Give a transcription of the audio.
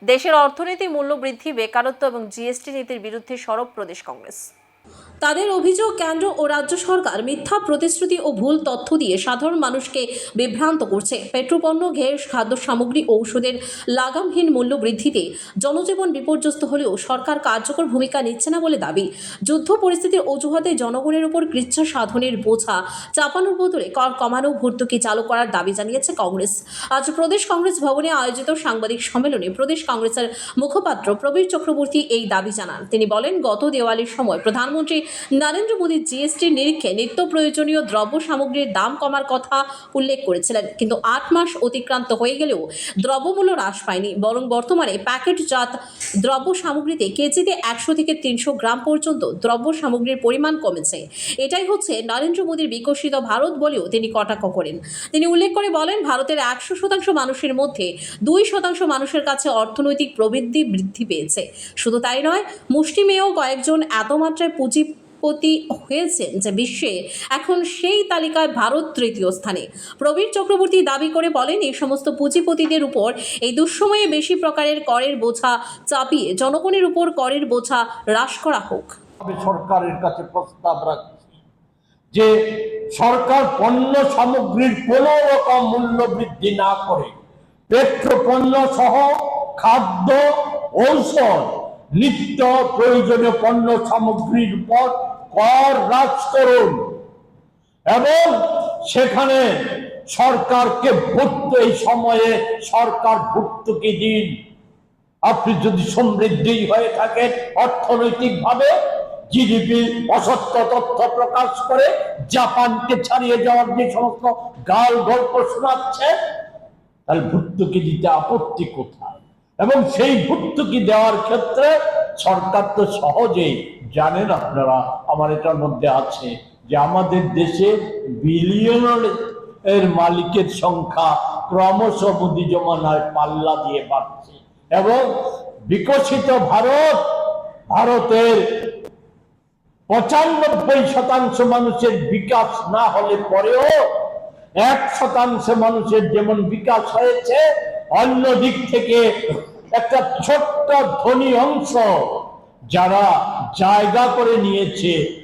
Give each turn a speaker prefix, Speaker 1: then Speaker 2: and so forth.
Speaker 1: দেশের অর্থনীতি, মূল্যবৃদ্ধি, বেকারত্ব এবং জিএসটি নীতির বিরুদ্ধে সরব প্রদেশ কংগ্রেস। তাদের অভিযোগ, কেন্দ্র ও রাজ্য সরকার মিথ্যা প্রতিশ্রুতি ও ভুল তথ্য দিয়ে সাধারণ মানুষকে বিভ্রান্ত করছে। পেট্রোপণ্য, গ্যাস, খাদ্য সামগ্রী, ঔষধের লাগামহীন মূল্য বৃদ্ধিতে জনজীবন বিপর্যস্ত হলেও সরকার কার্যকর ভূমিকা নিচ্ছে না বলে দাবি। যুদ্ধ পরিস্থিতির অজুহাতে জনগণের উপর কৃচ্ছ সাধনের বোঝা চাপানোর বদলে কর কমানো, ভর্তুকি চালু করার দাবি জানিয়েছে কংগ্রেস। আজ প্রদেশ কংগ্রেস ভবনে আয়োজিত সাংবাদিক সম্মেলনে প্রদেশ কংগ্রেসের মুখপাত্র প্রবীর চক্রবর্তী এই দাবি জানান। তিনি বলেন, গত দেওয়ালির সময় প্রধানমন্ত্রী নরেন্দ্র মোদী জিএসটির নিরিখে নিত্য প্রয়োজনীয় দ্রব্য সামগ্রীর দাম কমার কথা উল্লেখ করেছিলেন, কিন্তু 8 মাস অতিক্রান্ত হয়ে গেলেও দ্রব্যমূল্য হ্রাস পায়নি, বরং বর্তমানে প্যাকেটজাত দ্রব্য সামগ্রীতে কেজিতে 100 থেকে 300 গ্রাম পর্যন্ত দ্রব্য সামগ্রীর পরিমাণ কমেছে। এটাই হচ্ছে নরেন্দ্র মোদীর বিকশিত ভারত বলেও তিনি কটাক্ষ করেন। তিনি উল্লেখ করে বলেন, ভারতের 100% মানুষের মধ্যে 2% মানুষের কাছে অর্থনৈতিক প্রবৃদ্ধি বৃদ্ধি পেয়েছে। শুধু তাই নয়, মুষ্টিমেয় কয়েকজন এত মাত্রায় পুঁজিপতি হয়েছেন যে বিশ্বে এখন সেই তালিকায় ভারত তৃতীয় স্থানে। প্রবীর চক্রবর্তী দাবি করে বলেন, এই সমস্ত পুঁজিপতিদের উপর এই দুঃসময়ে বেশি প্রকারের করের বোঝা চাপিয়ে জনগণের উপর করের বোঝা হ্রাস করা হোক।
Speaker 2: সরকারের কাছে প্রস্তাব রাখছি যে সরকার পণ্য সামগ্রীর কোন রকম মূল্য বৃদ্ধি না করে পেট্রোপণ্য সহ খাদ্য, ঔষধ, নিত্য প্রয়োজনীয় পণ্য সামগ্রীর উপর কর হ্রাস করুন এবং সেখানে সরকারকে এই সময়ে সরকার ভর্তুকি দিন। আপনি যদি সমৃদ্ধি হয়ে থাকেন অর্থনৈতিকভাবে, জিডিপি অসত্য তথ্য প্রকাশ করে জাপানকে ছাড়িয়ে যাওয়ার যে সমস্ত গাল গল্প শোনাচ্ছে, তাহলে ভর্তুকি দিতে আপত্তি কোথায়? এবং সেই ভর্তুকি দেওয়ার ক্ষেত্রে সরকার তো সহজেই জানেন, আপনারা আমার এটার মধ্যে আছে যে আমাদের দেশে বিলিয়নের মালিকের সংখ্যা ক্রমশ মোদি জমানায় পাল্লা দিয়ে বাড়ছে এবং বিকশিত ভারতের 95% মানুষের বিকাশ না হলে পরেও 1% মানুষের যেমন বিকাশ হয়েছে, অন্য দিক থেকে একটা ছোট্ট ধনী অংশ যারা জায়গা করে নিয়েছে